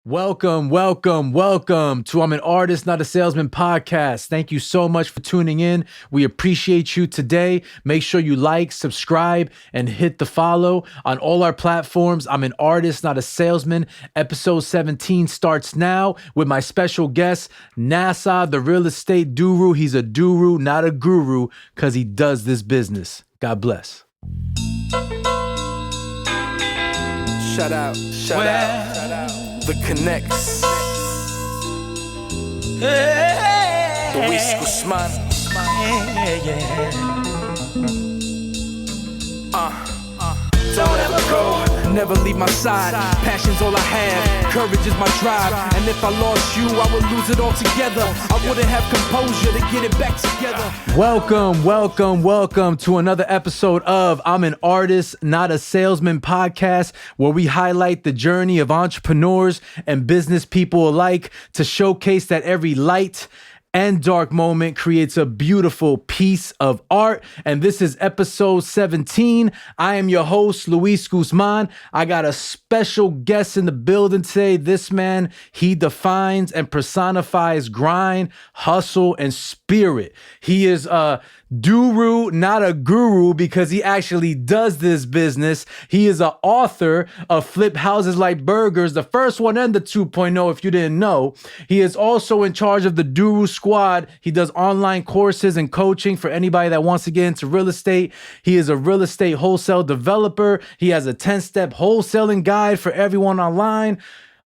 Welcome to I'm an Artist, Not a Salesman podcast. Thank you so much for tuning in. We appreciate you today. Make sure you like, subscribe, and hit the follow on all our platforms. I'm an Artist, Not a Salesman. Episode 17 starts now with my special guest, Naser, the real estate Duru. He's a Duru, not a guru, because he does this business. God bless. Shout out. The Connects. Luis Guzman. Don't ever go, never leave my side. Passion's all I have, courage is my drive. And if I lost you, I would lose it all together. I wouldn't have composure to get it back together. Welcome to another episode of I'm an Artist, Not a Salesman podcast, where we highlight the journey of entrepreneurs and business people alike to showcase that every light and dark moment creates a beautiful piece of art. And this is episode 17. I am your host, Luis Guzman. I got a special guest in the building today. This man, he defines and personifies grind, hustle, and spirit. He is Duru, not a guru, because he actually does this business. He is an author of Flip Houses Like Burgers, the first one and the 2.0, if you didn't know. He is also in charge of the Duru Squad. He does online courses and coaching for anybody that wants to get into real estate. He is a real estate wholesale developer. He has a 10-step wholesaling guide for everyone online.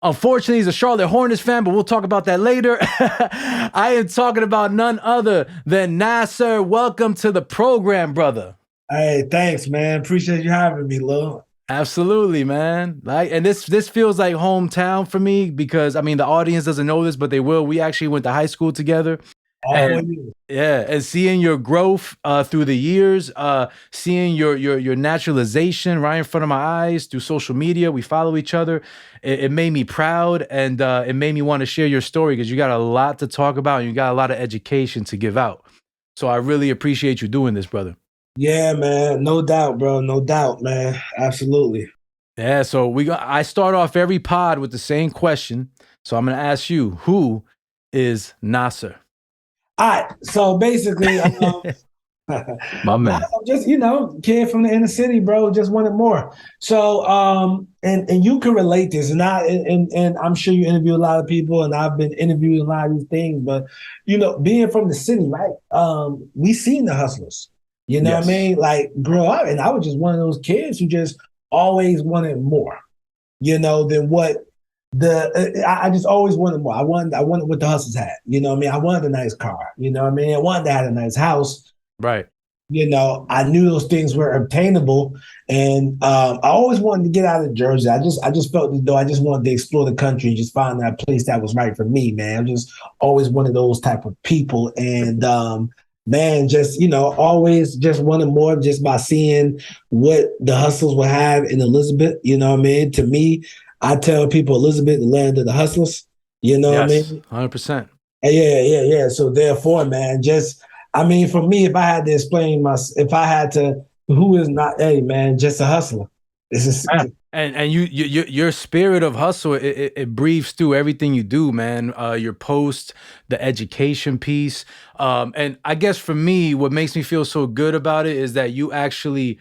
Unfortunately, he's a Charlotte Hornets fan, but we'll talk about that later. I am talking about none other than Naser. Welcome to the program, brother. Hey, thanks, man. Appreciate you having me, Lil. Absolutely, man. And this feels like hometown for me because, I mean, the audience doesn't know this, but they will. We actually went to high school together. And seeing your growth through the years, seeing your naturalization right in front of my eyes through social media. We follow each other. It made me proud, and it made me want to share your story because you got a lot to talk about and you got a lot of education to give out. So I really appreciate you doing this, brother. Yeah, man. No doubt, bro. No doubt, man. Absolutely. Yeah, so I start off every pod with the same question. So I'm going to ask you, who is Naser? All right. So basically, my man, I'm just, kid from the inner city, bro, just wanted more. So, and you can relate this, and I'm sure you interview a lot of people, and I've been interviewing a lot of these things, but being from the city, right? We seen the hustlers, you know what I mean? Like grow up, and I was just one of those kids who just always wanted more, than what I just always wanted more. I wanted what the hustlers had, you know what I mean? I wanted a nice car, you know what I mean? I wanted to have a nice house. Right. I knew those things were obtainable, and I always wanted to get out of Jersey. I just felt as though I just wanted to explore the country and just find that place that was right for me, man. I'm just always one of those type of people, and man, just always just wanted more just by seeing what the hustlers would have in Elizabeth. You know what I mean? To me, I tell people Elizabeth, the land of the hustlers. You know what I mean? 100%. Yeah. So therefore, man, for me, if I had to explain who is not, hey, man, just a hustler. And your spirit of hustle, it breathes through everything you do, man. Your post, the education piece. And I guess for me, what makes me feel so good about it is that you actually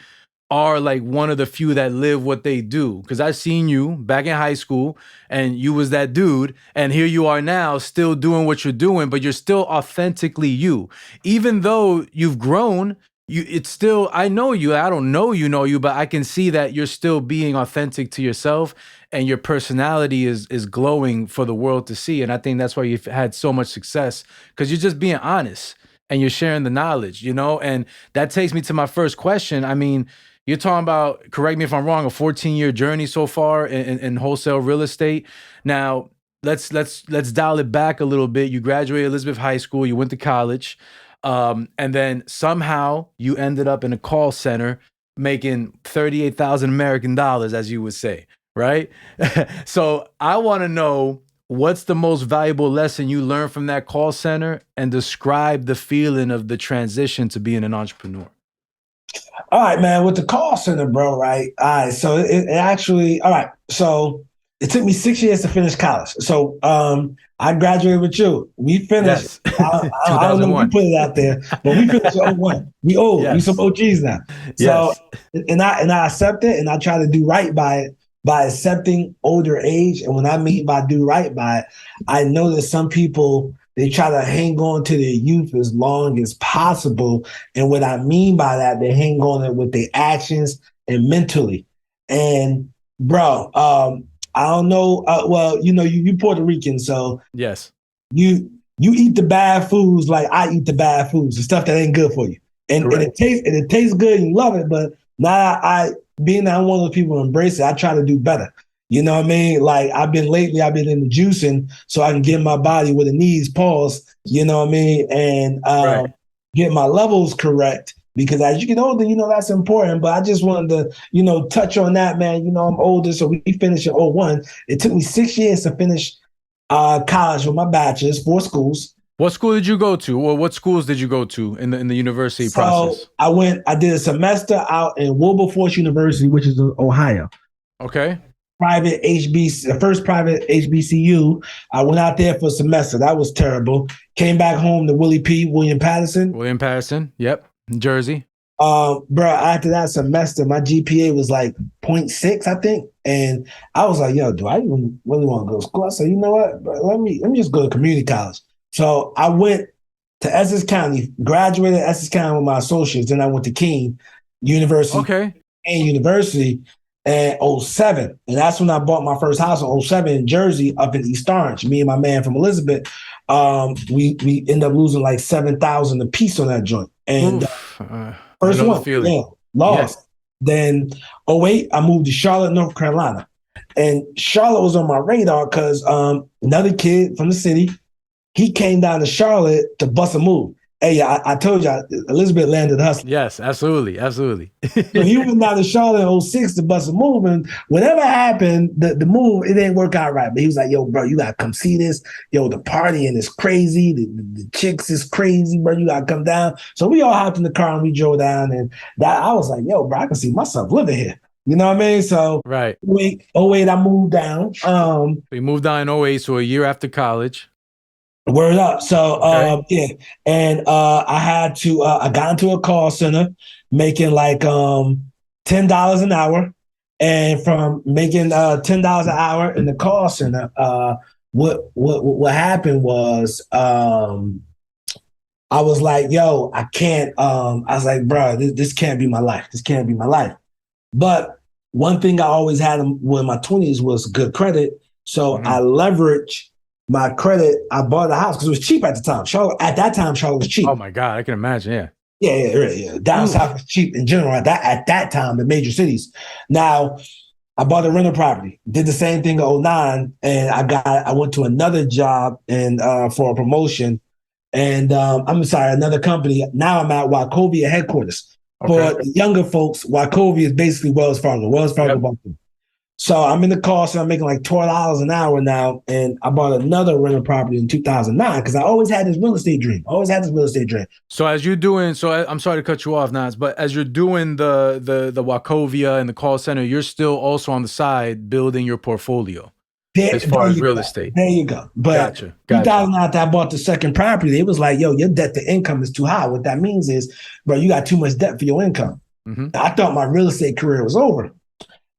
are like one of the few that live what they do. Because I've seen you back in high school and you was that dude. And here you are now still doing what you're doing, but you're still authentically you. Even though you've grown, it's still, I know you, I don't know you, but I can see that you're still being authentic to yourself and your personality is glowing for the world to see. And I think that's why you've had so much success, because you're just being honest and you're sharing the knowledge, and that takes me to my first question. I mean, you're talking about, correct me if I'm wrong, a 14-year journey so far in wholesale real estate. Now, let's dial it back a little bit. You graduated Elizabeth High School, you went to college, and then somehow you ended up in a call center making 38,000 American dollars, as you would say, right? So I want to know, what's the most valuable lesson you learned from that call center, and describe the feeling of the transition to being an entrepreneur? All right, man, with the call center, bro, right? All right, so it actually, all right, so it took me 6 years to finish college. So I graduated with you. We finished. Yes. I don't know if you 2001. put it out there, but we finished in '01. We old. We some Yes. OGs now. So Yes. I accept it, and I try to do right by it by accepting older age. And when I mean by do right by it, I know that some people they try to hang on to their youth as long as possible. And what I mean by that, they hang on it with their actions and mentally. And bro, I don't know. Well, you Puerto Rican, so Yes. you eat the bad foods like I eat the bad foods, the stuff that ain't good for you, and it tastes good and you love it. But now I being that I'm one of those people who embrace it, I try to do better. You know what I mean? Like I've been in the juicing so I can get my body where the needs pause. You know what I mean? And Right. get my levels correct. Because as you get older, that's important. But I just wanted to, touch on that, man. I'm older, so we finished in '01. It took me 6 years to finish college with my bachelor's, 4 schools. What school did you go to, or what schools did you go to in the university process? I did a semester out in Wilberforce University, which is in Ohio. Okay. Private HBC, the first private HBCU. I went out there for a semester. That was terrible. Came back home to William Patterson. William Patterson. Yep. Jersey. Bro, after that semester, my GPA was like 0.6, I think. And I was like, yo, do I even really want to go to school? I said, you know what? Bro, let me just go to community college. So I went to Essex County, graduated at Essex County with my associates. Then I went to Keene University. Okay. Keene University in '07. And that's when I bought my first house in '07 in Jersey up in East Orange. Me and my man from Elizabeth, we ended up losing like 7,000 a piece on that joint. And first one, lost. Yeah. Then '08, I moved to Charlotte, North Carolina. And Charlotte was on my radar because another kid from the city, he came down to Charlotte to bust a move. Hey, I told you, Elizabeth landed hustling. Yes, absolutely, absolutely. So he went down to Charlotte in '06 to bust a move, and whatever happened, the move, it didn't work out right. But he was like, yo, bro, you got to come see this. Yo, the partying is crazy. The chicks is crazy, bro. You got to come down. So we all hopped in the car and we drove down, and that I was like, yo, bro, I can see myself living here. You know what I mean? So right. '08, I moved down. We moved down in '08, so a year after college. Word up. So, yeah. And I got into a call center making like $10 an hour. And from making $10 an hour in the call center, what happened was I was like, yo, I can't, I was like, bro, this can't be my life. This can't be my life. But one thing I always had in my 20s was good credit. So I leveraged my credit. I bought a house because it was cheap at the time. Charlotte was cheap. Oh my God, I can imagine. Yeah. Yeah. Down south was cheap in general at that time, the major cities. Now, I bought a rental property. Did the same thing in '09, and I went to another job and for a promotion, and another company. Now I'm at Wachovia headquarters. Okay. For the younger folks, Wachovia is basically Wells Fargo. Yep. So I'm in the call center, I'm making like $12 an hour now. And I bought another rental property in 2009 because I always had this real estate dream. So as you're doing, I'm sorry to cut you off, Nas, but as you're doing the Wachovia and the call center, you're still also on the side building your portfolio as far as real estate. There you go. But gotcha. 2009, after I bought the second property, it was like, yo, your debt to income is too high. What that means is, bro, you got too much debt for your income. Mm-hmm. I thought my real estate career was over.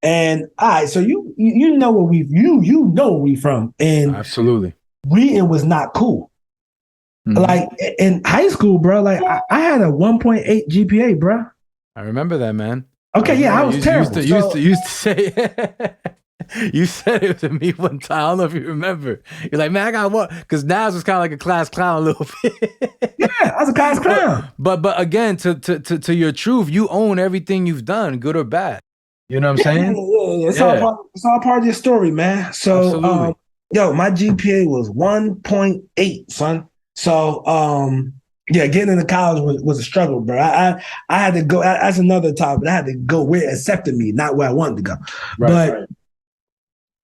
And all right, so you know where we from, and absolutely, reading was not cool. Mm-hmm. Like in high school, bro. Like I had a 1.8 GPA, bro. I remember that, man. Okay, I was terrible. Used to say. You said it to me one time. I don't know if you remember. You're like, man, I got what? Because Nas was kind of like a class clown a little bit. Yeah, I was a class clown. But again, to your truth, you own everything you've done, good or bad. You know what I'm saying? Yeah. It's all part of your story, man. So, my GPA was 1.8, son. So, getting into college was a struggle, bro. I had to go. That's another topic. I had to go where it accepted me, not where I wanted to go. Right.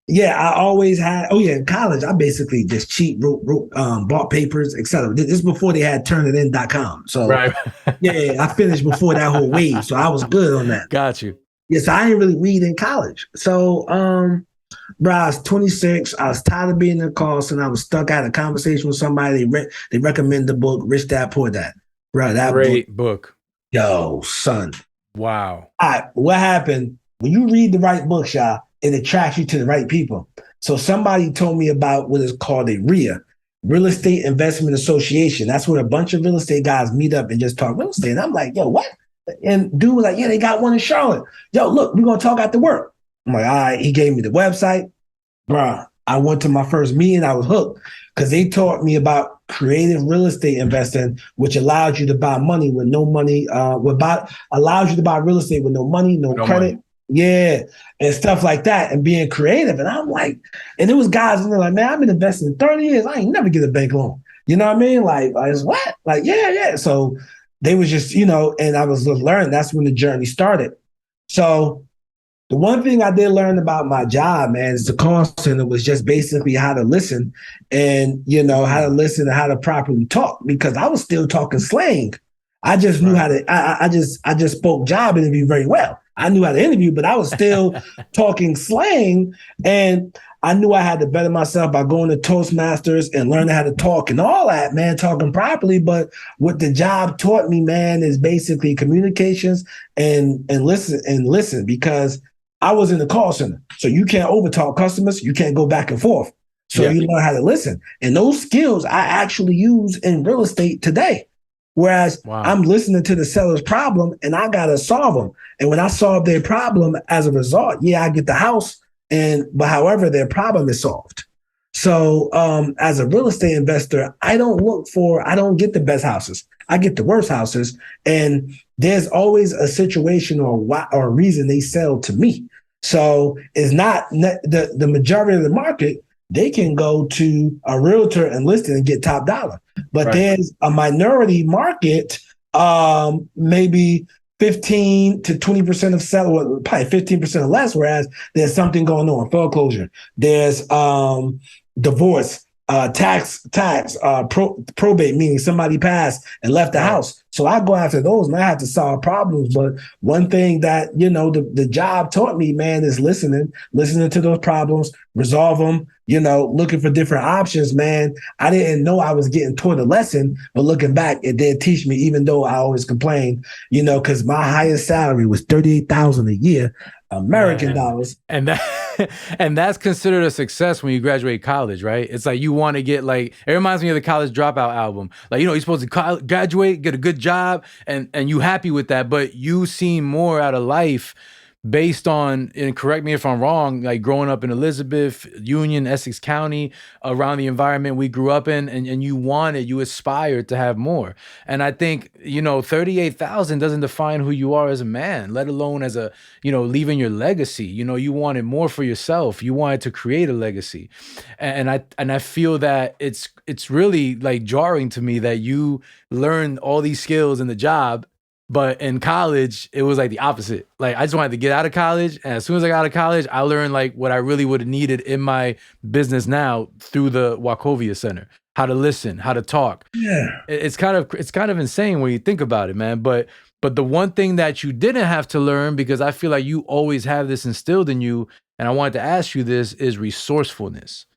Yeah, I always had. In college, I basically just wrote, bought papers, etc. This is before they had turnitin.com. So, right. I finished before that whole wave, so I was good on that. Got you. Yes, I didn't really read in college. So Bro, I was 26. I was tired of being in the call center. I was stuck. I had a conversation with somebody. They recommended the book, Rich Dad, Poor Dad. Bro, that book, Great book. yo, son. Wow. All right, what happened? When you read the right books, y'all, it attracts you to the right people. So somebody told me about what is called a RIA, Real Estate Investment Association. That's where a bunch of real estate guys meet up and just talk real estate. And I'm like, yo, what? And dude was like, yeah, they got one in Charlotte. Yo, look, we're going to talk after work. I'm like, all right. He gave me the website. Bruh, I went to my first meeting. I was hooked because they taught me about creative real estate investing, which allows you to buy money with no money, allows you to buy real estate with no money, no credit. Money. Yeah, and stuff like that, and being creative. And I'm like, and it was guys and they're like, man, I've been investing in 30 years. I ain't never get a bank loan. You know what I mean? Like what? Like, yeah. So they was just, and I was learning. That's when the journey started. So the one thing I did learn about my job, man, is the call center was just basically how to listen and, how to listen and how to properly talk, because I was still talking slang. I just knew how to, I just spoke job interview very well. I knew how to interview, but I was still talking slang, and I knew I had to better myself by going to Toastmasters and learning how to talk and all that, man, talking properly. But what the job taught me, man, is basically communications and listen, because I was in the call center. So you can't overtalk customers. You can't go back and forth. So you learn how to listen. And those skills I actually use in real estate today. Whereas I'm listening to the seller's problem and I got to solve them. And when I solve their problem as a result, I get the house, but however, their problem is solved. So as a real estate investor, I don't get the best houses. I get the worst houses. And there's always a situation or a reason they sell to me. So it's not the majority of the market. They can go to a realtor and list it and get top dollar. But there's a minority market, maybe 15 to 20% of sellers, probably 15% or less, whereas there's something going on, foreclosure, there's divorce, probate, meaning somebody passed and left the house. So I go after those and I have to solve problems. But one thing that, the job taught me, man, is listening to those problems, resolve them, looking for different options, man. I didn't know I was getting taught a lesson, but looking back, it did teach me, even though I always complained, because my highest salary was $38,000 a year, American dollars. And that's considered a success when you graduate college, right? It's like you want to get it reminds me of the College Dropout album. Like, you're supposed to graduate, get a good job, and you happy with that, but you see more out of life based on, and correct me if I'm wrong, like growing up in Elizabeth, Union, Essex County, around the environment we grew up in, and you aspired to have more. And I think, 38,000 doesn't define who you are as a man, let alone as leaving your legacy. You wanted more for yourself. You wanted to create a legacy. And I feel that it's really like jarring to me that you learned all these skills in the job, but in college, it was like the opposite. Like, I just wanted to get out of college. And as soon as I got out of college, I learned like what I really would have needed in my business now through the Wachovia Center, how to listen, how to talk. Yeah. It's kind of insane when you think about it, man. But the one thing that you didn't have to learn, because I feel like you always have this instilled in you, and I wanted to ask you this, is resourcefulness.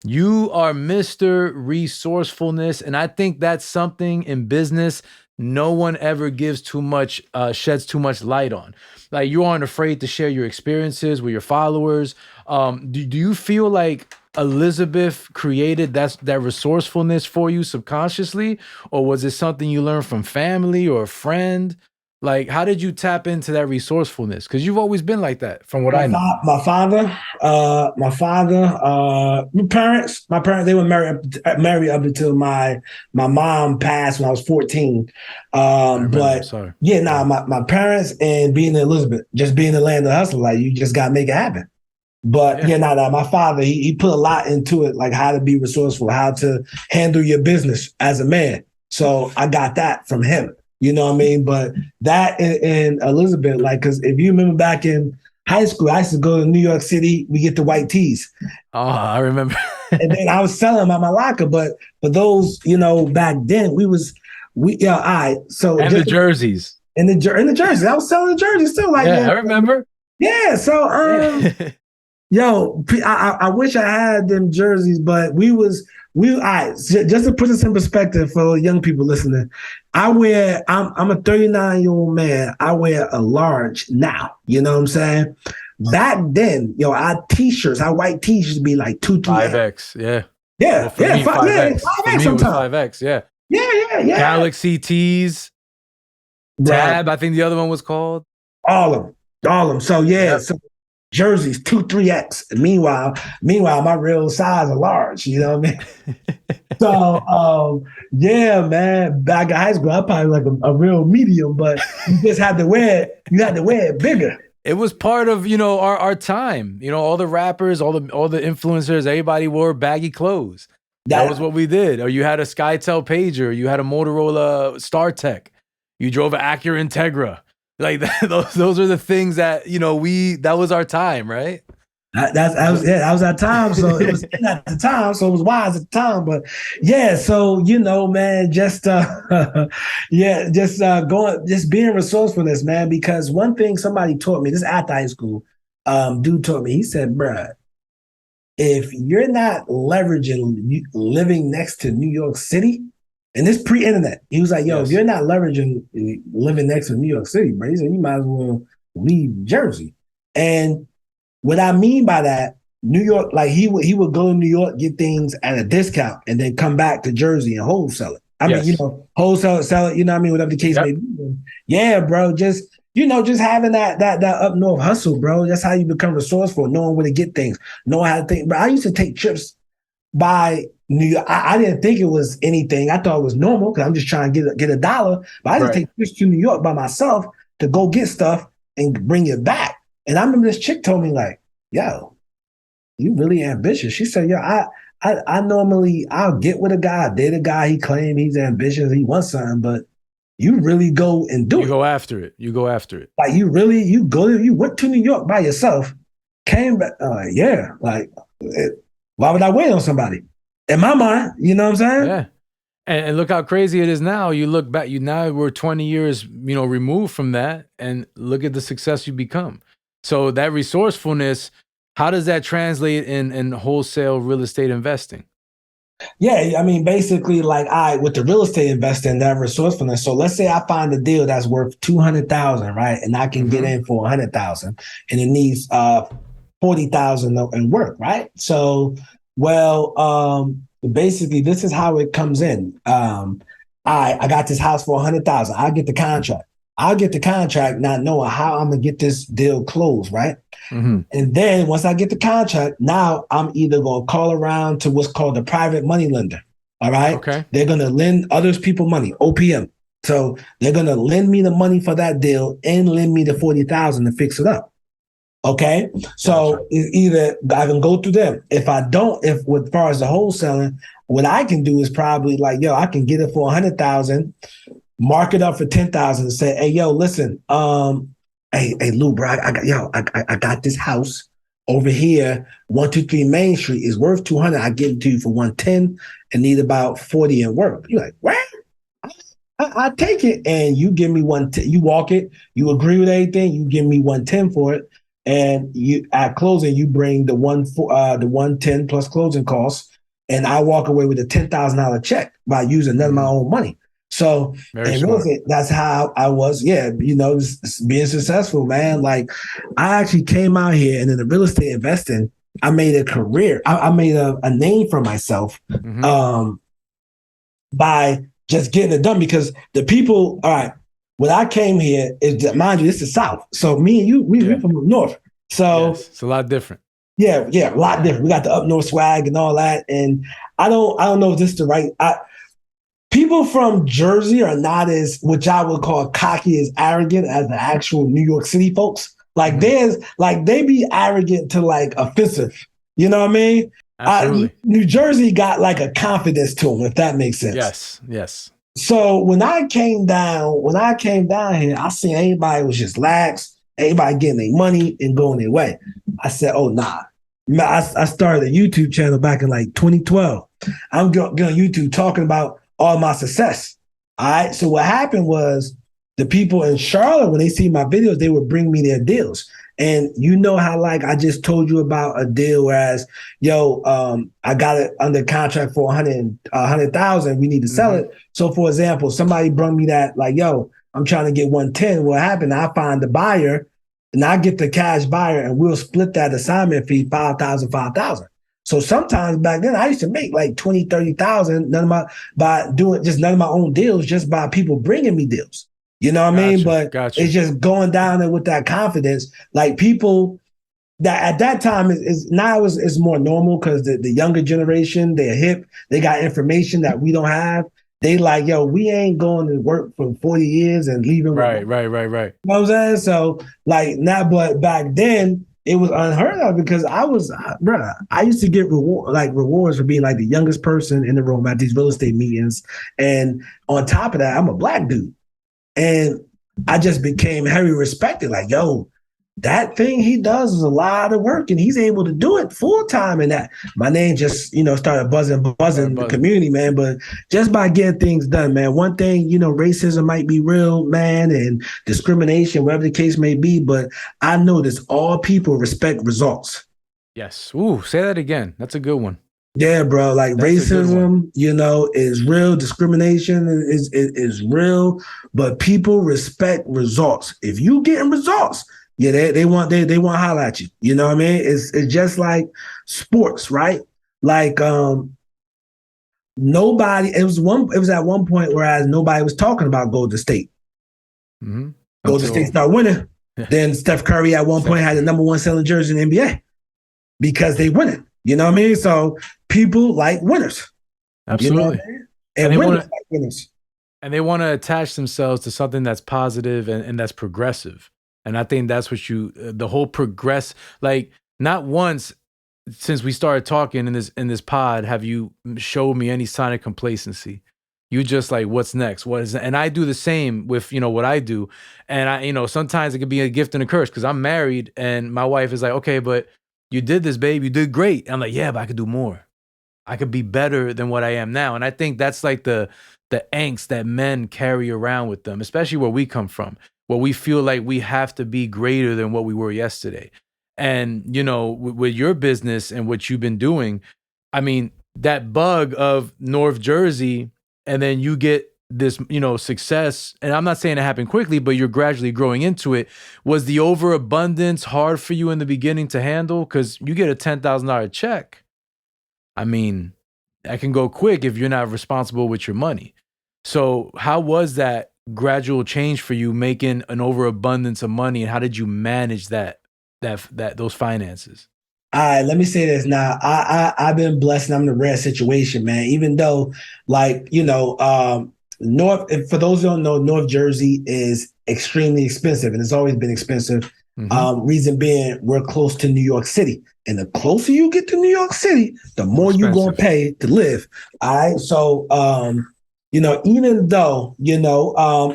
You are Mr. Resourcefulness. And I think that's something in business no one ever gives too much, sheds too much light on. Like, you aren't afraid to share your experiences with your followers. Do you feel like Elizabeth created that resourcefulness for you subconsciously, or was it something you learned from family or a friend? Like, how did you tap into that resourcefulness? Because you've always been like that, from what I know. My parents, they were married up until my mom passed when I was 14. My parents, and being in Elizabeth, just being the land of hustle, like, you just got to make it happen. But my father, he put a lot into it, like how to be resourceful, how to handle your business as a man. So I got that from him. You know what I mean? But that in Elizabeth, like, because if you remember back in high school, I used to go to New York City, we get the white tees. Oh, I remember. And then I was selling them at my locker. But for those, back then, all right. So and the jerseys. And the jerseys. I was selling the jerseys too. Like, I remember. Yeah. So Yo, I wish I had them jerseys, but just to put this in perspective for young people listening, I'm a 39-year-old man. I wear a large now. You know what I'm saying? Back then, our t-shirts, our white t-shirts be like 2-3X. 5X, yeah. Yeah, Well, for me, 5X. For me, it was 5X, yeah. Yeah. Galaxy tees, Tab, I think the other one was called. All of them. So so jerseys 2-3X. Meanwhile, my real size are large. You know what I mean? So yeah, man. Back in high school, I probably like a real medium, but you just had to wear it. You had to wear it bigger. It was part of our time. All the rappers, all the influencers, everybody wore baggy clothes. That was what we did. Or you had a SkyTel pager, you had a Motorola StarTech, you drove an Acura Integra. Like those are the things that that was our time, right? That was our time. So it was at the time, so it was wise at the time. But yeah, so man, just being resourcefulness, man. Because one thing somebody taught me, this after high school, dude taught me. He said, "Bruh, if you're not leveraging living next to New York City." And this pre-internet, he was like, "Yo, if you're not leveraging living next to New York City, bro," he said, "you might as well leave Jersey." And what I mean by that, New York, like he would go to New York, get things at a discount, and then come back to Jersey and wholesale it. I mean, wholesale it, sell it, whatever the case may be. Yeah, bro, just having that up north hustle, bro. That's how you become resourceful, knowing where to get things, knowing how to think. But I used to take trips by New York. I didn't think it was anything. I thought it was normal because I'm just trying to get a dollar. But I used to take trips to New York by myself to go get stuff and bring it back. And I remember this chick told me like, "Yo, you really ambitious." She said, "Yo, I normally I'll get with a guy, date a guy, he claims he's ambitious, he wants something, but you really go and do it. You go after it. Like you went to New York by yourself, came back. Why would I wait on somebody?" In my mind, you know what I'm saying? Yeah. And look how crazy it is now. You look back, now we're 20 years, removed from that, and look at the success you become. So that resourcefulness, how does that translate in wholesale real estate investing? Yeah, I mean, basically, like with the real estate investing, that resourcefulness. So let's say I find a deal that's worth 200,000, right, and I can get in for 100,000, and it needs 40,000 in work, right? So, basically, this is how it comes in. I got this house for 100,000. I get the contract. I'll get the contract not knowing how I'm gonna get this deal closed, right? Mm-hmm. And then once I get the contract, now I'm either gonna call around to what's called the private money lender. All right. Okay. They're gonna lend others people money, OPM. So they're gonna lend me the money for that deal and lend me the 40,000 to fix it up. Okay. So either I can go through them. If I don't, as far as the wholesaling, what I can do is probably like, yo, I can get it for 100,000. Mark it up for 10,000 and say, "Hey, yo, listen, hey, Lou, bro, I got this house over here, 123 Main Street is worth 200. I give it to you for 110 and need about 40 in work." You're like, "What?" I take it, and you give me 110. You walk it, you agree with everything, you give me 110 for it, and you at closing you bring the 110 plus closing costs, and I walk away with a $10,000 check by using none of my own money. So that's how I was, just being successful, man. Like I actually came out here, and in the real estate investing, I made a career. I made a name for myself by just getting it done, because the people, all right, when I came here, mind you, this is South. So me and you, we're from the North. So it's a lot different. Yeah, a lot different. We got the up north swag and all that. And I don't know if this is the right. People from Jersey are not as, which I would call cocky, as arrogant as the actual New York City folks. Like they be arrogant to like offensive. You know what I mean? Absolutely. New Jersey got like a confidence to them, if that makes sense. Yes. So when I came down here, I seen everybody was just lax, everybody getting their money and going their way. I said, "Oh nah." I started a YouTube channel back in like 2012. I'm going on YouTube talking about all my success. All right. So what happened was the people in Charlotte, when they see my videos, they would bring me their deals. And you know how like I just told you about a deal, whereas I got it under contract for 100,000. We need to sell it. So for example, somebody brought me that like, yo, I'm trying to get 110. What happened? I find the buyer and I get the cash buyer and we'll split that assignment fee, 5,000, 5,000. So sometimes back then I used to make like 20, 30,000, none of my own deals, just by people bringing me deals. You know what I mean? But it's just going down there with that confidence. Like people that at that time is now is more normal because the younger generation, they're hip, they got information that we don't have. They like, yo, we ain't going to work for 40 years and leaving. Right. You know what I'm saying? So like now, but back then it was unheard of because I used to get rewards for being like the youngest person in the room at these real estate meetings. And on top of that, I'm a black dude. And I just became heavy respected. Like, yo, that thing he does is a lot of work and he's able to do it full time. And that my name just, started buzzing in the community, man. But just by getting things done, man, one thing, racism might be real, man, and discrimination, whatever the case may be. But I notice all people respect results. Yes. Ooh, say that again. That's a good one. Yeah, bro. Like that's racism, is real. Discrimination is real, but people respect results. If you getting results, they want to holler at you. You know what I mean? It's just like sports, right? Like nobody. It was at one point whereas nobody was talking about Golden State. Mm-hmm. Golden State started winning. Yeah. Then Steph Curry at one point had the #1 selling jersey in the NBA because they winning. You know what I mean? So people like winners. Absolutely. You know what I mean? And winners like winners. And they want to attach themselves to something that's positive and that's progressive. And I think that's what the whole like not once since we started talking in this pod have you showed me any sign of complacency. You just like, what's next? What is it? And I do the same with, what I do. And I, sometimes it could be a gift and a curse because I'm married and my wife is like, okay, but you did this, babe. You did great. I'm like, yeah, but I could do more. I could be better than what I am now. And I think that's like the angst that men carry around with them, especially where we come from, where we feel like we have to be greater than what we were yesterday. And, with your business and what you've been doing, I mean, that bug of North Jersey, and then you get this, success, and I'm not saying it happened quickly, but you're gradually growing into it. Was the overabundance hard for you in the beginning to handle? Because you get a $10,000 check. I mean, that can go quick if you're not responsible with your money. So how was that gradual change for you making an overabundance of money, and how did you manage those finances? All right, let me say this now. I've been blessed and I'm in a rare situation, man. Even though, like, North, for those who don't know, North Jersey is extremely expensive and it's always been expensive. Mm-hmm. Reason being, we're close to New York City. And the closer you get to New York City, the more you're going to pay to live. All right. So, even though,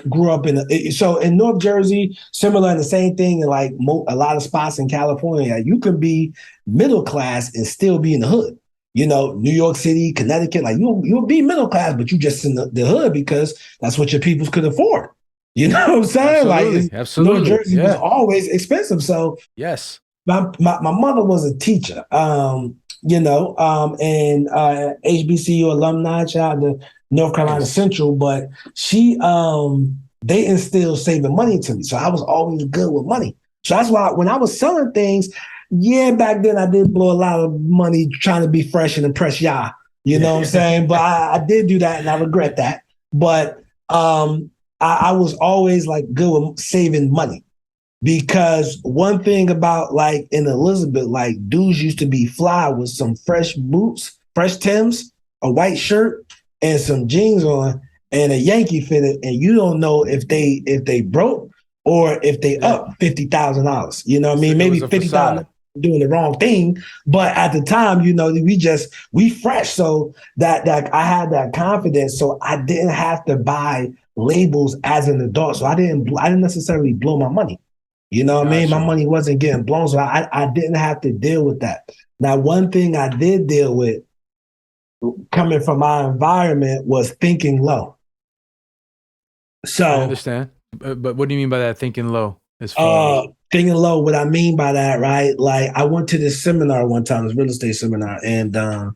grew up in North Jersey, similar and the same thing in like a lot of spots in California, you can be middle class and still be in the hood. New York City, Connecticut, like you'll be middle class, but you just in the hood because that's what your peoples could afford. You know what I'm saying? Absolutely. North Jersey was always expensive. So yes, my mother was a teacher, and HBCU alumni, child to North Carolina Central, but she they instilled saving money to me. So I was always good with money. So that's why when I was selling things, back then I did blow a lot of money trying to be fresh and impress y'all. You know what I'm saying? But I did do that and I regret that. But I was always like good with saving money. Because one thing about like in Elizabeth, like dudes used to be fly with some fresh boots, fresh Timbs, a white shirt, and some jeans on, and a Yankee fitted, and you don't know if they broke or if they up $50,000. You know what I mean? Maybe $50,000 doing the wrong thing, but at the time, we fresh. So that I had that confidence, so I didn't have to buy labels as an adult. So I didn't necessarily blow my money. You know what I mean? My money wasn't getting blown, so I didn't have to deal with that. Now, one thing I did deal with coming from my environment was thinking low. So I understand. But what do you mean by that, thinking low? As far thinking low, what I mean by that, right? Like I went to this seminar one time, this real estate seminar, and the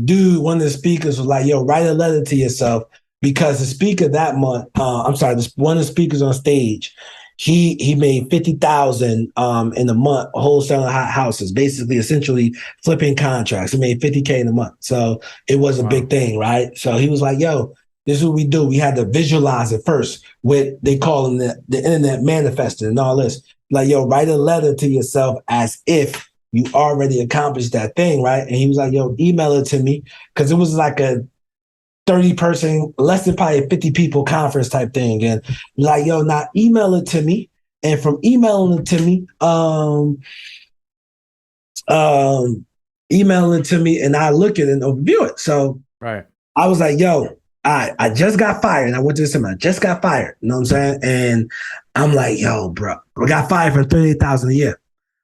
dude, one of the speakers was like, "Yo, write a letter to yourself," because the speaker that month, I'm sorry, one of the speakers on stage, he made 50,000 in a month wholesaling houses, basically essentially flipping contracts. He made 50K in a month, so it was a big thing, right? So he was like, "Yo, this is what we do. We had to visualize it first with they call them the internet manifesting and all this. Like, yo, write a letter to yourself as if you already accomplished that thing, right?" And he was like, "Yo, email it to me," because it was like a 30-person, less than probably 50 people conference type thing. And like, yo, now email it to me. And from emailing it to me, email it to me, and I look at it and overview it. So Right. I was like, yo, I just got fired. And I went to the seminar, I just got fired. You know what I'm saying? And I'm like, yo, bro, I got fired for $38,000 a year.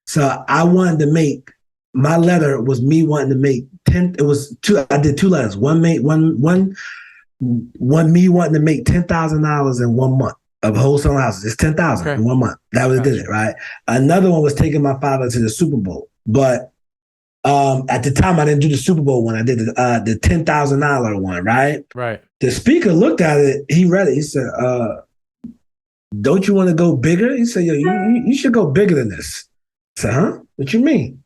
So I wanted to make, my letter was me wanting to make 10, it was two, I did two letters. One me wanting to make $10,000 in 1 month of wholesale houses. It's 10,000 in 1 month. That was did it, right? Another one was taking my father to the Super Bowl. But at the time I didn't do the Super Bowl one. I did the $10,000 one, right? Right. The speaker looked at it, he read it, he said, "Don't you want to go bigger?" He said, "Yo, you should go bigger than this." I said, "Huh? What you mean?"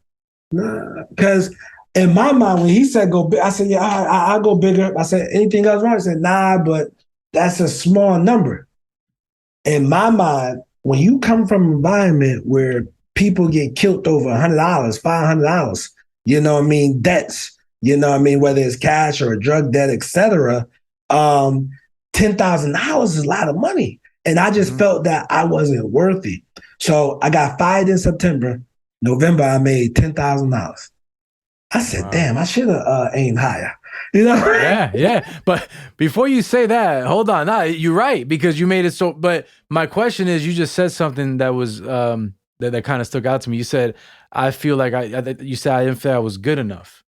Nah, because in my mind, when he said go big, I said, "Yeah, I'll go bigger." I said, "Anything else wrong?" He said, "Nah, but that's a small number." In my mind, when you come from an environment where people get killed over $100, $500, you know what I mean, debts, you know what I mean, whether it's cash or a drug debt, etc., $10,000 is a lot of money. And I just felt that I wasn't worthy. So I got fired in September. November, I made $10,000. I said, damn, I should have aimed higher. You know? Yeah. But before you say that, hold on. Nah, you're right, because you made it so. But my question is, you just said something that was that kind of stuck out to me. You said, I feel like you said I didn't feel I was good enough.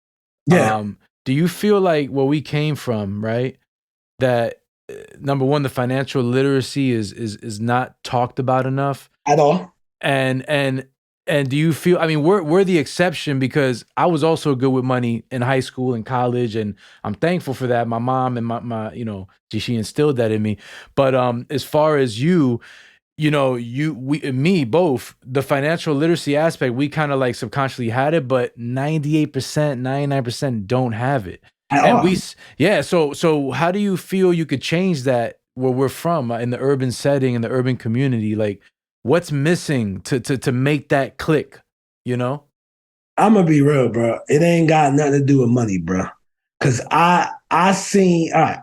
Yeah. Do you feel like where we came from, right? That number one, the financial literacy is not talked about enough At all. And do you feel, I mean, we're the exception, because I was also good with money in high school and college, and I'm thankful for that. My mom and my she instilled that in me. But as far as me both, the financial literacy aspect, we kind of like subconsciously had it, but 98%, 99% don't have it. So how do you feel you could change that where we're from, in the urban setting, in the urban community? Like, what's missing to make that click, I'm gonna be real, bro. It ain't got nothing to do with money, bro. Cause I seen, all right,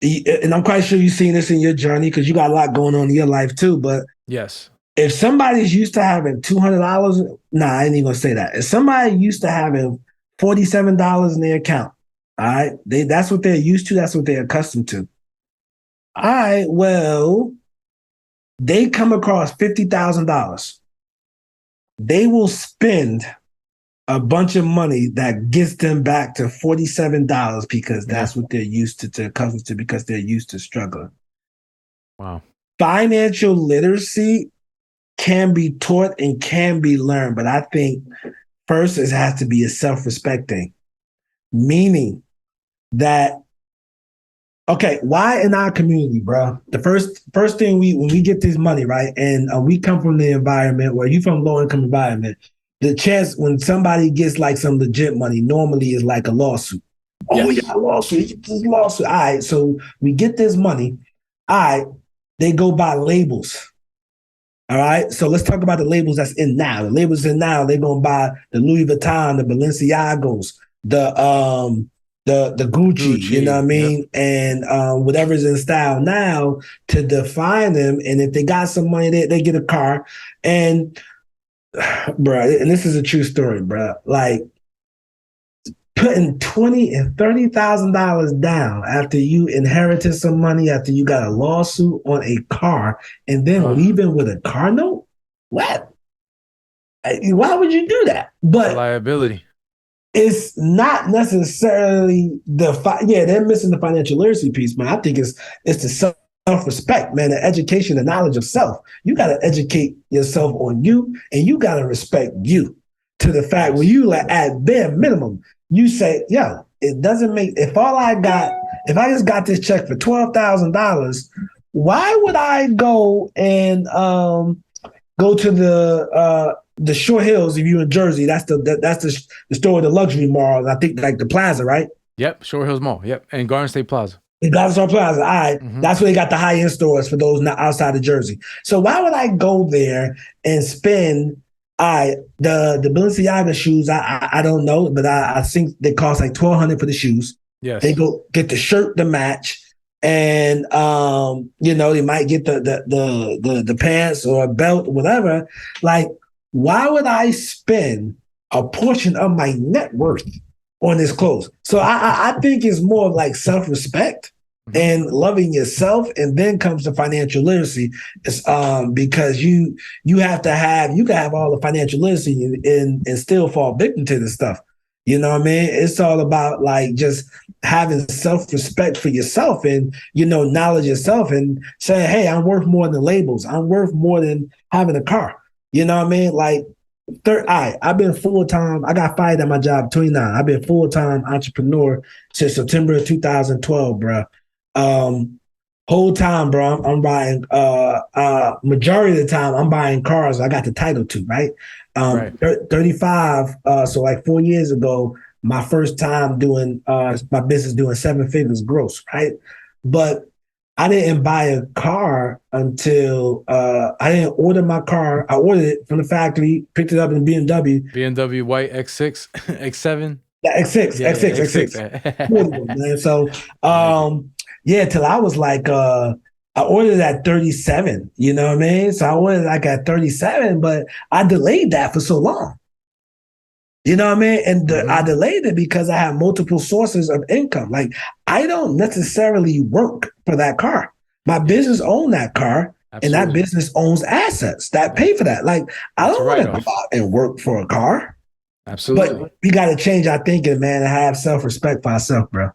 and I'm quite sure you've seen this in your journey, because you got a lot going on in your life too. But yes, if somebody's used to having $200, I ain't even gonna say that. If somebody used to having $47 in their account, all right, that's what they're used to. That's what they're accustomed to. All right, well, they come across $50,000. They will spend a bunch of money that gets them back to $47, because that's what they're used to accustomed to, because they're used to struggling. Wow. Financial literacy can be taught and can be learned, but I think first it has to be a self-respect thing, meaning that, okay, why in our community, bro? The first thing when we get this money, right, and we come from the environment where you from low income environment, the chance when somebody gets like some legit money normally is like a lawsuit. Oh, we got a lawsuit. Get this lawsuit. All right, so we get this money. All right, they go buy labels. All right, so let's talk about the labels that's in now. The labels in now, they're gonna buy the Louis Vuitton, the Balenciagos, the Gucci, you know what I mean? Yep. And whatever's in style now to define them. And if they got some money, they get a car. And bro, and this is a true story, bro. Like putting $20,000 and $30,000 down after you inherited some money, after you got a lawsuit on a car, and then leaving with a car note. What? Why would you do that? But liability. It's not necessarily they're missing the financial literacy piece, man. I think it's the self-respect, man, the education, the knowledge of self. You got to educate yourself on you, and you got to respect you to the fact where you like at bare minimum, you say, yo, it doesn't make, if I just got this check for $12,000, why would I go and go to the Short Hills if you're in Jersey? That's the store, the luxury mall. I think like the Plaza, right? Yep, Short Hills Mall. Yep, and Garden State Plaza. Garden State Plaza. All right, that's where they got the high end stores for those not outside of Jersey. So why would I go there and spend? The Balenciaga shoes? I don't know, but I think they cost like $1,200 for the shoes. Yes, they go get the shirt to match. And they might get the pants or a belt or whatever. Like, why would I spend a portion of my net worth on this clothes? So I think it's more of like self-respect and loving yourself, and then comes the financial literacy. It's because you can have all the financial literacy and still fall victim to this stuff. You know what I mean? It's all about like just having self-respect for yourself and, knowledge yourself and saying, hey, I'm worth more than labels. I'm worth more than having a car. You know what I mean? Like, I've been full-time. I got fired at my job 29. I've been full-time entrepreneur since September of 2012, bro. Whole time, bro, I'm buying, majority of the time, I'm buying cars I got the title to, right? 35, so like 4 years ago, my first time doing my business doing 7 figures gross, right? But I didn't buy a car until I didn't order my car. I ordered it from the factory, picked it up in BMW. BMW white X6, X7? Yeah, X6, yeah, X6. Man. So, till I was like, I ordered at 37, you know what I mean? So I ordered like at 37, but I delayed that for so long. You know what I mean? And I delayed it because I have multiple sources of income. Like, I don't necessarily work for that car. My business owns that car. Absolutely. And that business owns assets that pay for that. Like, I don't want to go out and work for a car. Absolutely. But we got to change our thinking, man, and have self-respect for ourselves, bro.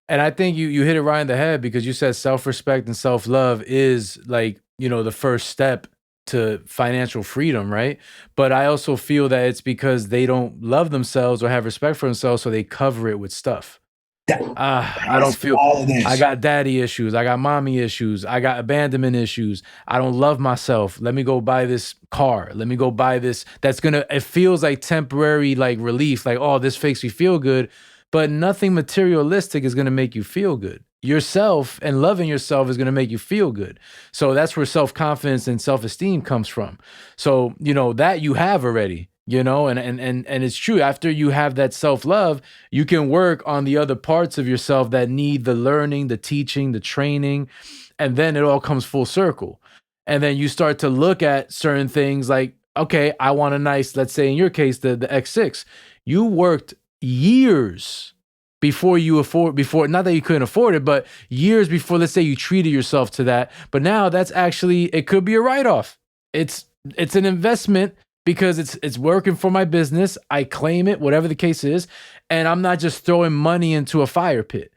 And I think you hit it right in the head, because you said self-respect and self-love is like, the first step to financial freedom, right? But I also feel that it's because they don't love themselves or have respect for themselves, so they cover it with stuff. I don't feel, I got daddy issues, I got mommy issues, I got abandonment issues, I don't love myself, let me go buy this car, let me go buy this, it feels like temporary like relief, like, oh, this makes me feel good, but nothing materialistic is gonna make you feel good. Yourself and loving yourself is gonna make you feel good. So that's where self-confidence and self-esteem comes from. So, that you have already. And it's true. After you have that self-love, you can work on the other parts of yourself that need the learning, the teaching, the training, and then it all comes full circle. And then you start to look at certain things like, okay, I want a nice, let's say in your case, the X6. You worked years before not that you couldn't afford it, but years before, let's say you treated yourself to that. But now that's actually, it could be a write-off. It's an investment, because it's working for my business. I claim it, whatever the case is, and I'm not just throwing money into a fire pit,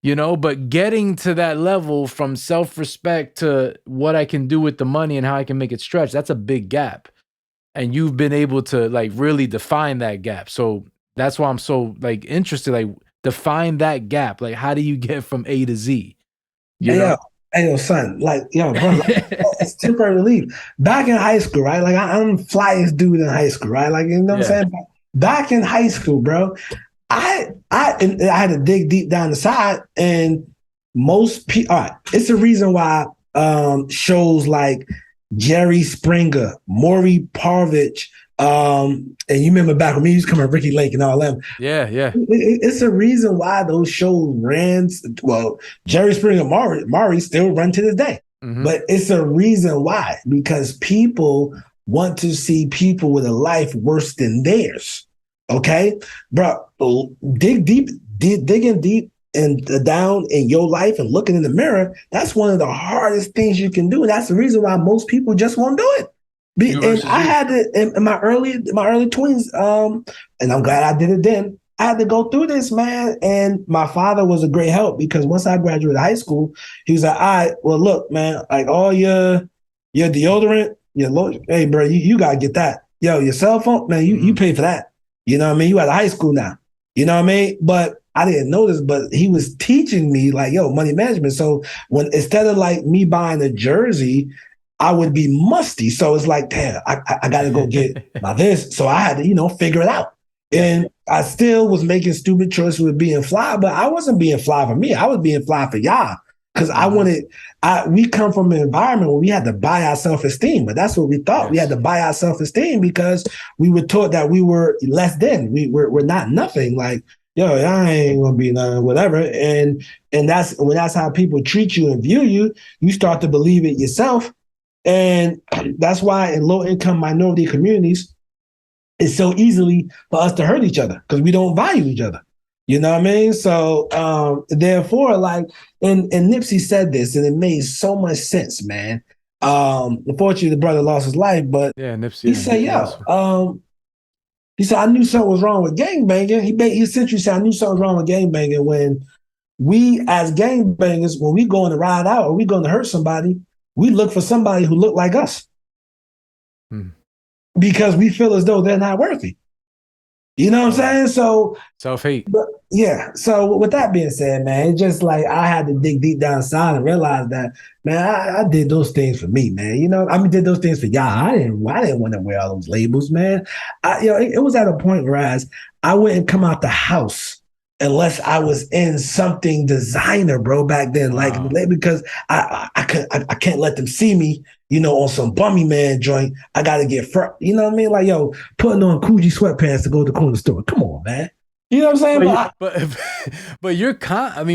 but getting to that level from self-respect to what I can do with the money and how I can make it stretch, that's a big gap. And you've been able to like really define that gap. So that's why I'm so like interested, like define that gap. Like, how do you get from A to Z? Hey, son, like, bro, it's temporary relief. Back in high school, right? Like, I'm the flyest dude in high school, right? Like, you know what I'm saying? Back in high school, bro, I had to dig deep down inside, and most people, all right, it's the reason why shows like Jerry Springer, Maury Povich, and you remember back when we used to come on Ricky Lake and all them. Yeah. It's a reason why those shows ran. Well, Jerry Springer, Maury still run to this day. But it's a reason why, because people want to see people with a life worse than theirs. Okay, bro, digging deep and down in your life and looking in the mirror. That's one of the hardest things you can do, and that's the reason why most people just won't do it. And I had it in my early 20s, and I'm glad I did it then. I had to go through this, man. And my father was a great help because once I graduated high school, he was like, all right, well, look, man, like all your deodorant, hey, bro, you gotta get that. Yo, your cell phone, man, you pay for that. You know what I mean? You out of high school now. You know what I mean? But I didn't know this, but he was teaching me like, yo, money management. So when instead of like me buying a jersey, I would be musty. So it's like, damn, I got to go get my this. So I had to, figure it out. And I still was making stupid choices with being fly, but I wasn't being fly for me. I was being fly for y'all because we come from an environment where we had to buy our self-esteem, but that's what we thought. Yes. We had to buy our self-esteem because we were taught that we were less than. We're not nothing. Like, yo, I ain't gonna be nothing, whatever. And that's how people treat you and view you. You start to believe it yourself. And that's why in low-income minority communities, it's so easily for us to hurt each other because we don't value each other. You know what I mean? So therefore, like, and Nipsey said this, and it made so much sense, man. Unfortunately, the brother lost his life, but yeah, Nipsey. He said, he said, I knew something was wrong with gangbanging. He essentially said, I knew something was wrong with gangbanging when we, as gangbangers, when we going to ride out or we going to hurt somebody, we look for somebody who look like us because we feel as though they're not worthy. You know what I'm saying? So self-hate. Yeah. So with that being said, man, it's just like I had to dig deep down inside and realize that, man, I did those things for me, man. Did those things for y'all. I didn't want to wear all those labels, man. It was at a point where I wouldn't come out the house unless I was in something designer, bro, back then. Like, because I can't let them see me, on some bummy man joint. I got to get you know what I mean? Like, yo, putting on Coogee sweatpants to go to the corner store. Come on, man. You know what I'm saying? But you're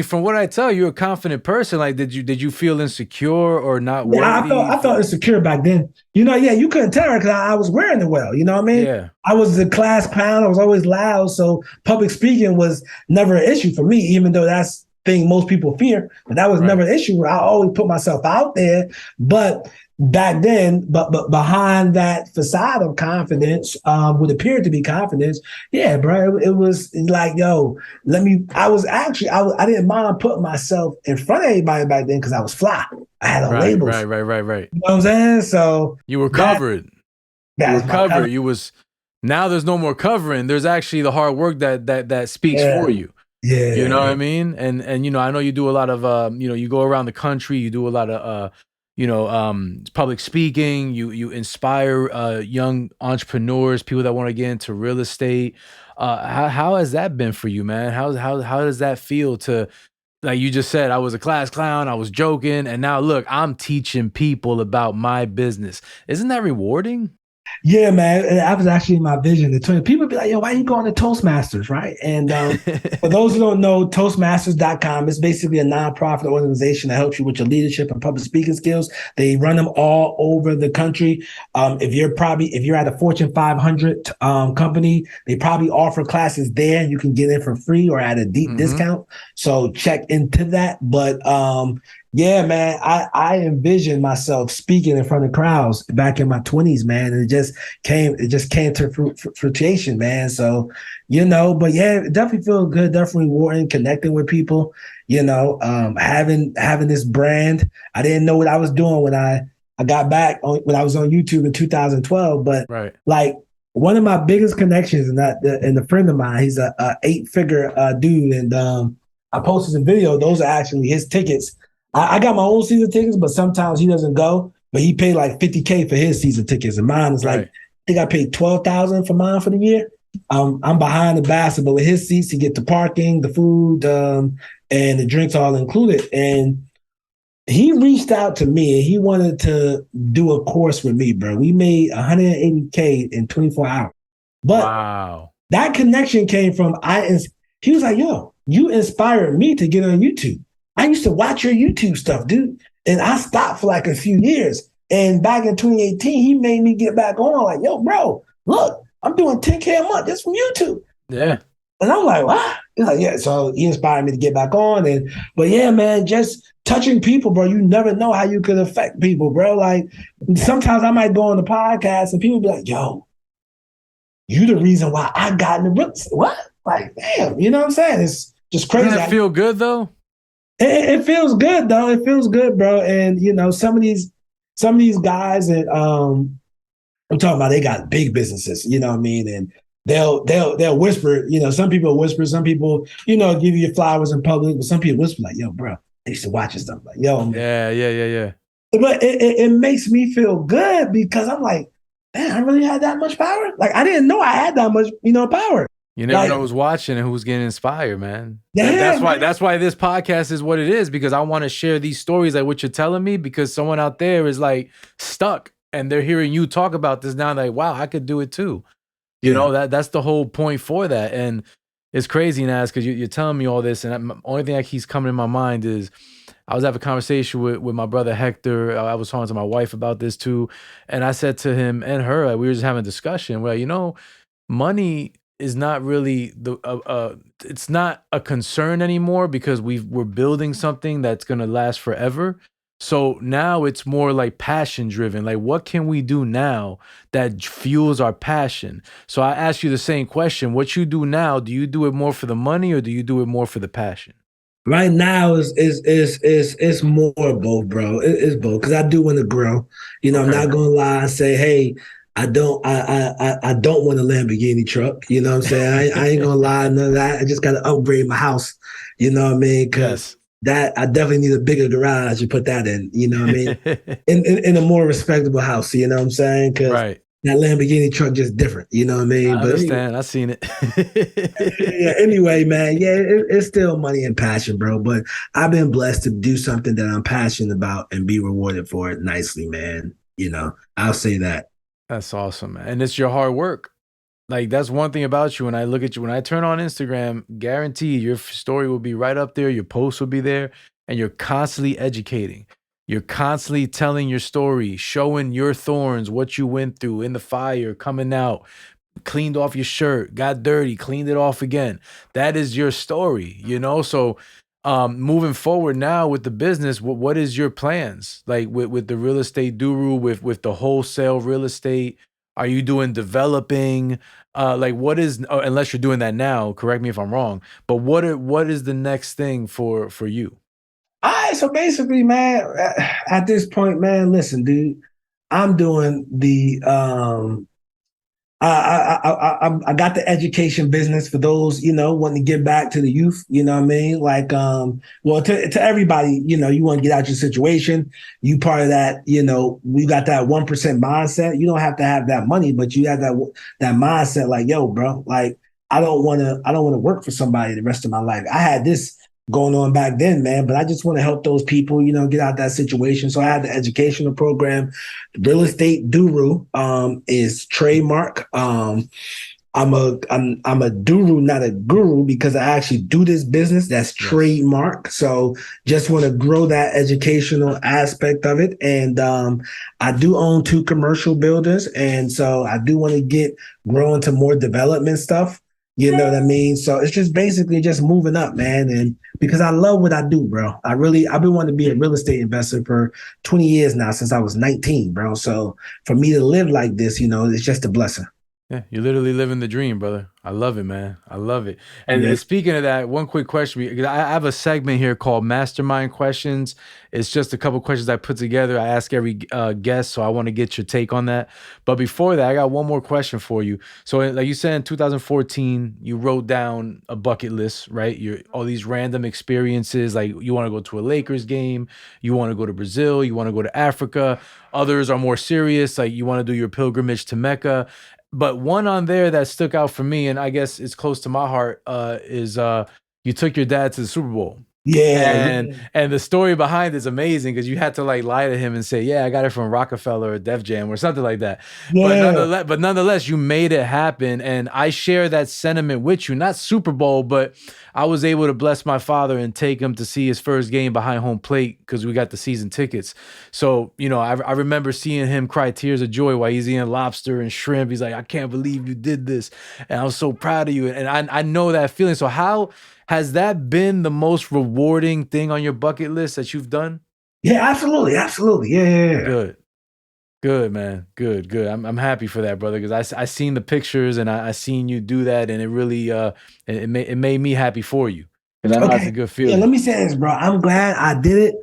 from what I tell, you're a confident person. Like, did you feel insecure or not worthy? I felt insecure back then. You couldn't tell her because I was wearing it well. You know what I mean? Yeah. I was the class clown. I was always loud. So public speaking was never an issue for me, even though that's thing most people fear. But that was never an issue. I always put myself out there. But back then, but behind that facade of confidence, what appeared to be confidence, yeah, bro, it was like, yo, I didn't mind putting myself in front of everybody back then because I was fly. I had labels. Right. You know what I'm saying? So you were covered. Now there's no more covering. There's actually the hard work that speaks for you. Yeah. You know what I mean? And I know you do a lot of you go around the country, you do a lot of public speaking, you inspire young entrepreneurs, people that want to get into real estate. How has that been for you, man? How does that feel to, like you just said, I was a class clown, I was joking, and now look, I'm teaching people about my business. Isn't that rewarding? Yeah, man. That was actually my vision. People be like, yo, why are you going to Toastmasters, right? And for those who don't know, Toastmasters.com is basically a nonprofit organization that helps you with your leadership and public speaking skills. They run them all over the country. If you're at a Fortune 500 company, they probably offer classes there. You can get in for free or at a deep discount. So check into that. But yeah, man, I envisioned myself speaking in front of crowds back in my 20s, man. And it just came to fruition, man. So, but yeah, it definitely feels good, definitely rewarding, connecting with people, having this brand. I didn't know what I was doing when I got back when I was on YouTube in 2012, but like one of my biggest connections and a friend of mine, he's a 8-figure dude. And I posted a video. Those are actually his tickets. I got my own season tickets, but sometimes he doesn't go. But he paid like $50K for his season tickets, and mine is like I think I paid $12,000 for mine for the year. I'm behind the basket, but with his seats, he get the parking, the food, and the drinks all included. And he reached out to me and he wanted to do a course with me, bro. We made $180K in 24 hours. But that connection came from he was like, yo, you inspired me to get on YouTube. I used to watch your YouTube stuff, dude. And I stopped for like a few years. And back in 2018, he made me get back on like, yo, bro, look, I'm doing $10K a month just from YouTube. Yeah. And I'm like, what? He's like, yeah. So he inspired me to get back on. But yeah, man, just touching people, bro. You never know how you could affect people, bro. Like sometimes I might go on the podcast and people be like, yo, you the reason why I got in the books. What? Like, damn, you know what I'm saying? It's just Doesn't crazy. that feel good though? It feels good though. It feels good, bro. And you know, some of these guys that I'm talking about, they got big businesses, you know what I mean? And they'll whisper, you know, some people whisper, some people, you know, give you flowers in public, but some people whisper like, yo, bro, I used to watch this stuff. Like, yo, man. Yeah. But it makes me feel good because I'm like, man, I really had that much power. Like I didn't know I had that much, you know, power. You never Like, know who's watching and who's getting inspired, man. yeah, man. That's why this podcast is what it is, because I want to share these stories like what you're telling me, because someone out there is like stuck and they're hearing you talk about this now, like, wow, I could do it too. You know, that's the whole point for that. And it's crazy, Nas, because you're telling me all this, and the only thing that keeps coming in my mind is I was having a conversation with my brother Hector. I was talking to my wife about this too, and I said to him and her, like, we were just having a discussion where, you know, money is not really it's not a concern anymore, because we're building something that's going to last forever. So now it's more like passion driven. Like, what can we do now that fuels our passion? So I ask you the same question. What you do now, do you do it more for the money or do you do it more for the passion? Right now is more both, bro. It's both because I do want to grow. You know, I'm Okay. not gonna lie and say, hey, I don't want a Lamborghini truck. You know what I'm saying? I ain't gonna lie, none of that. I just gotta upgrade my house. You know what I mean? Because Yes. that I definitely need a bigger garage to put that in. You know what I mean? In a more respectable house. You know what I'm saying? Because Right. that Lamborghini truck just different. You know what I mean? I But anyway, understand. I've seen it. yeah, anyway, man, yeah, it's still money and passion, bro. But I've been blessed to do something that I'm passionate about and be rewarded for it nicely, man. You know, I'll say that. That's awesome, man. And it's your hard work. Like, that's one thing about you. When I look at you, when I turn on Instagram, guarantee your story will be right up there, your post will be there, and you're constantly educating. You're constantly telling your story, showing your thorns, what you went through in the fire, coming out, cleaned off your shirt, got dirty, cleaned it off again. That is your story, you know? So moving forward now with the business, what is your plans? Like with the real estate Duru, with the wholesale real estate, are you doing developing? Like what is unless you're doing that now, correct me if I'm wrong, but what is the next thing for you? All right, so basically, man, at this point, man, listen, dude, I'm doing the I got the education business for those, you know, wanting to give back to the youth, you know what I mean? Like, well, to everybody, you know, you want to get out your situation. You part of that, you know, we got that 1% mindset. You don't have to have that money, but you have that mindset like, yo, bro, like, I don't want to work for somebody the rest of my life. I had this going on back then, man, but I just want to help those people, you know, get out that situation. So I had the educational program. Real estate Duru is trademark. I'm a Duru, not a guru, because I actually do this business. That's trademark. So just want to grow that educational aspect of it. And I do own 2 commercial buildings, and so I do want to grow into more development stuff. You know what I mean? So it's just basically just moving up, man. And because I love what I do, bro. I've been wanting to be a real estate investor for 20 years now, since I was 19, bro. So for me to live like this, you know, it's just a blessing. Yeah, you're literally living the dream, brother. I love it, man. I love it. And, Yeah. and speaking of that, one quick question. Because I have a segment here called Mastermind Questions. It's just a couple questions I put together. I ask every guest, so I want to get your take on that. But before that, I got one more question for you. So, like you said, in 2014, you wrote down a bucket list, right? All these random experiences, like you want to go to a Lakers game, you want to go to Brazil, you want to go to Africa. Others are more serious, like you want to do your pilgrimage to Mecca. But one on there that stuck out for me, and I guess it's close to my heart, is you took your dad to the Super Bowl. Yeah. And the story behind it is amazing because you had to like lie to him and say, "Yeah, I got it from Rockefeller or Def Jam or something like that." Yeah. But nonetheless, you made it happen, and I share that sentiment with you. Not Super Bowl, but I was able to bless my father and take him to see his first game behind home plate because we got the season tickets. So you know, I remember seeing him cry tears of joy while he's eating lobster and shrimp. He's like, "I can't believe you did this," and I was so proud of you. And I know that feeling. So how has that been the most rewarding thing on your bucket list that you've done? Yeah, absolutely. Absolutely. Yeah. Good. Good, man. Good, good. I'm happy for that, brother, because I seen the pictures and I seen you do that, and it really it made me happy for you because I know that's a Okay. good Yeah, let feeling. me say this, bro. I'm glad I did it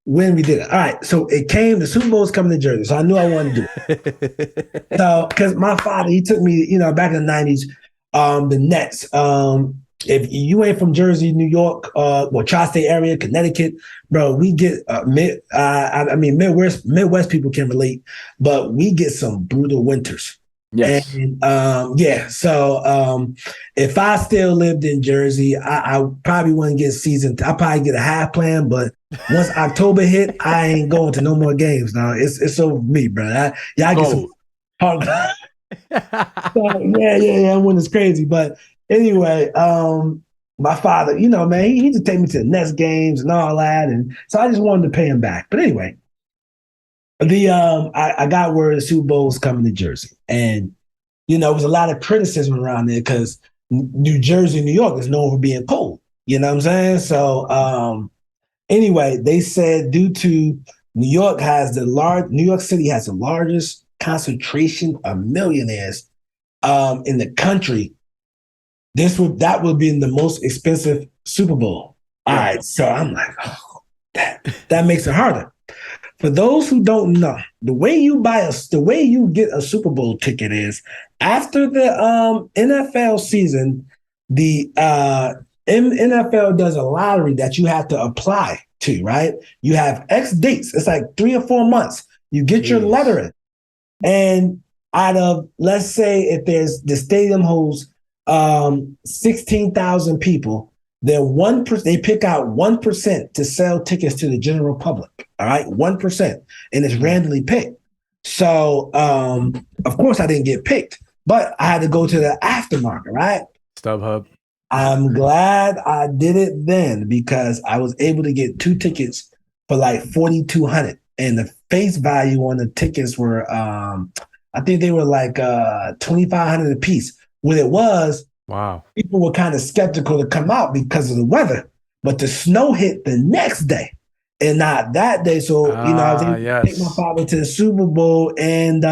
when we did it. All right. So it came, the Super Bowl's coming to Jersey. So I knew I wanted to do it. So, because my father, he took me, back in the 90s, the Nets. If you ain't from Jersey, New York, tri-state area, Connecticut, bro, we get I mean, Midwest people can relate, but we get some brutal winters. Yes. And yeah, so if I still lived in Jersey, I probably wouldn't get season. I probably get a half plan, but once October hit, I ain't going to no more games. Now it's over me, bro. Y'all get some Go. hard. Yeah. When it's crazy, but anyway, my father, man, he used to take me to the Nets games and all that, and so I just wanted to pay him back. But anyway, I got word the Super Bowl was coming to Jersey, and there was a lot of criticism around there because New Jersey, New York is known for being cold. You know what I'm saying? So anyway, they said due to New York City has the largest concentration of millionaires in the country. That would be the most expensive Super Bowl. All Yeah. right, so I'm like, oh, that makes it harder. For those who don't know, the way you get a Super Bowl ticket is after the NFL season, the NFL does a lottery that you have to apply to, right? You have X dates. It's like 3 or 4 months. You get your letter Jeez. in. And out of, let's say, if the stadium holds 16,000 people, then they pick out 1% to sell tickets to the general public. All right, 1%, and it's randomly picked. So, of course, I didn't get picked, but I had to go to the aftermarket. Right. StubHub. I'm glad I did it then because I was able to get 2 tickets for like 4,200, and the face value on the tickets were, I think they were like 2,500 a piece. What it was, Wow. people were kind of skeptical to come out because of the weather, but the snow hit the next day and not that day. So, I was able to take my Yes. father to the Super Bowl, and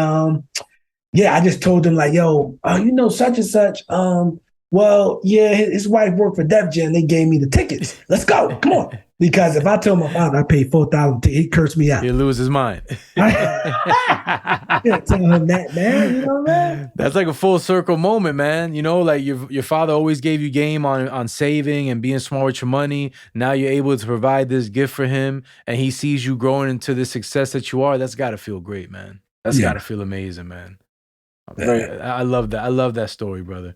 yeah, I just told him like, yo, such and such. Well, yeah, his wife worked for Def Jam. They gave me the tickets. Let's go. Come on. Because if I told my father I paid 4,000, he'd curse me out. He'll lose his mind. I can't tell him that, man. You know what I mean? That's like a full circle moment, man. Like your father always gave you game on saving and being smart with your money. Now you're able to provide this gift for him, and he sees you growing into the success that you are. That's got to feel great, man. That's Yeah. got to feel amazing, man. I love that. I love that story, brother.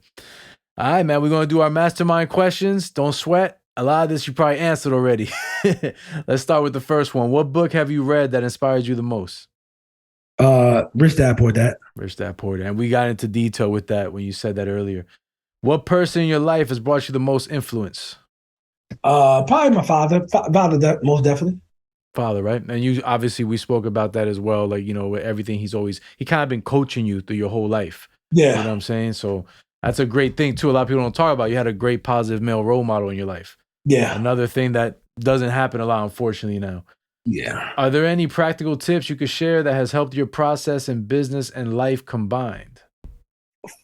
All right, man. We're gonna do our mastermind questions. Don't sweat. A lot of this you probably answered already. Let's start with the first one. What book have you read that inspired you the most? Rich Dad Poor Dad. Rich Dad Poor Dad. And we got into detail with that when you said that earlier. What person in your life has brought you the most influence? Probably my father. Most definitely. Father, right? And you obviously we spoke about that as well. Like, with everything he kind of been coaching you through your whole life. Yeah. You know what I'm saying? So that's a great thing too. A lot of people don't talk about. You had a great positive male role model in your life. Yeah. Another thing that doesn't happen a lot, unfortunately, now. Yeah. Are there any practical tips you could share that has helped your process in business and life combined?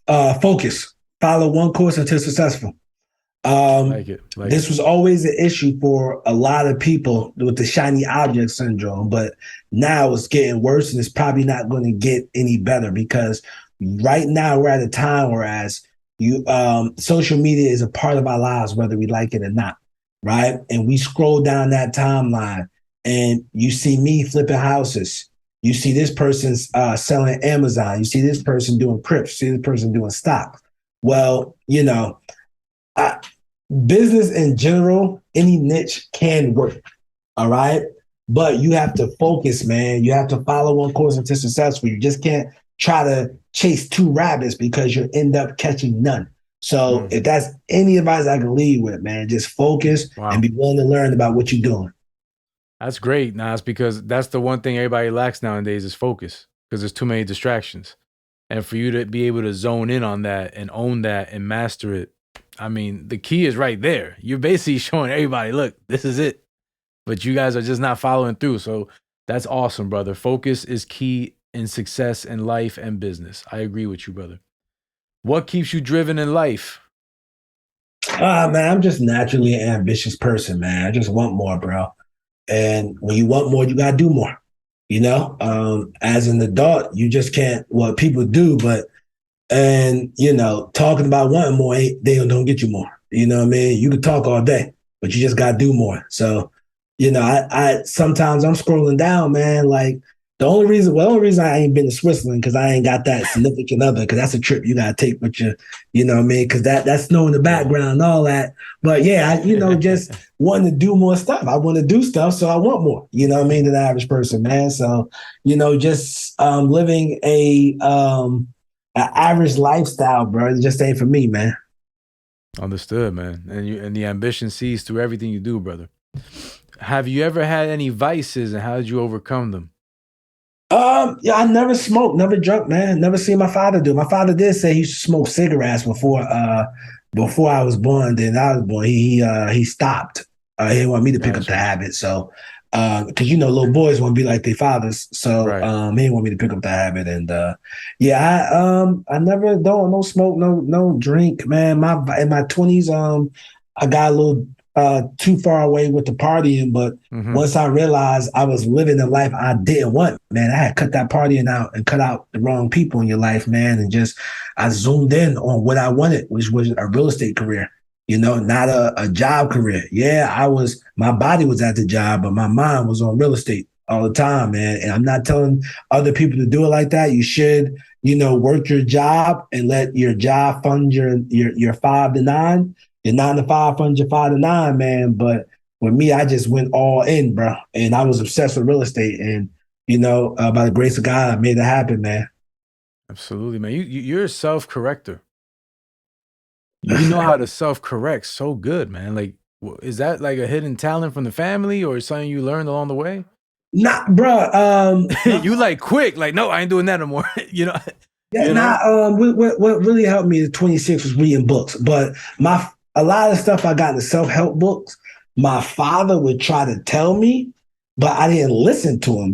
Focus. Follow one course until successful. Like it. This was always an issue for a lot of people with the shiny object syndrome, but now it's getting worse, and it's probably not going to get any better because right now we're at a time whereas social media is a part of our lives, whether we like it or not, right? And we scroll down that timeline, and you see me flipping houses. You see this person's selling Amazon. You see this person doing Crips. You see this person doing stock. Well, business in general, any niche can work. All right. But you have to focus, man. You have to follow one course until successful. You just can't try to chase 2 rabbits because you'll end up catching none. So if that's any advice I can leave with, man, just focus and be willing to learn about what you're doing. That's great, Nas, because that's the one thing everybody lacks nowadays is focus because there's too many distractions. And for you to be able to zone in on that and own that and master it, I mean, the key is right there. You're basically showing everybody, look, this is it. But you guys are just not following through. So that's awesome, brother. Focus is key in success in life and business. I agree with you, brother. What keeps you driven in life? Man, I'm just naturally an ambitious person, man. I just want more, bro. And when you want more, you gotta do more. As an adult, you just can't. Well, people do, but talking about wanting more, they don't get you more. You know what I mean? You can talk all day, but you just gotta do more. So, I sometimes I'm scrolling down, man. Like the only reason I ain't been to Switzerland because I ain't got that significant other. Because that's a trip you gotta take with you. You know what I mean? Because that's snow in the background and all that. But yeah, just wanting to do more stuff. I want to do stuff, so I want more. You know what I mean? Than the average person, man. So just living an average lifestyle, bro. It just ain't for me, man. Understood, man. And the ambition sees through everything you do, brother. Have you ever had any vices and how did you overcome them? Yeah, I never smoked, never drunk, man. Never seen my father do. My father did say he used to smoke cigarettes before I was born. Then I was born. He stopped. He didn't want me to pick up the Gotcha. habit. So, because little boys want to be like their fathers. So, Right. he didn't want me to pick up the habit. And yeah, I never don't no smoke, no drink, man. In my 20s, I got a little too far away with the partying, but Hmm. once I realized I was living the life I didn't want, man, I had cut that partying out and cut out the wrong people in your life, man, and just I zoomed in on what I wanted, which was a real estate career. Not a job career. Yeah, my body was at the job, but my mind was on real estate all the time, man. And I'm not telling other people to do it like that. You should, work your job and let your job fund your 5 to 9. Your 9 to 5 funds your 5 to 9, man. But with me, I just went all in, bro. And I was obsessed with real estate. And, by the grace of God, I made it happen, man. Absolutely, man. You're a self-corrector. You know how to self-correct so good, man. Like, is that like a hidden talent from the family or something you learned along the way? Nah, bro. You like quick, like, no, I ain't doing that no more. Yeah, You know? what really helped me at 26 was reading books. But a lot of stuff I got in the self-help books, my father would try to tell me, but I didn't listen to him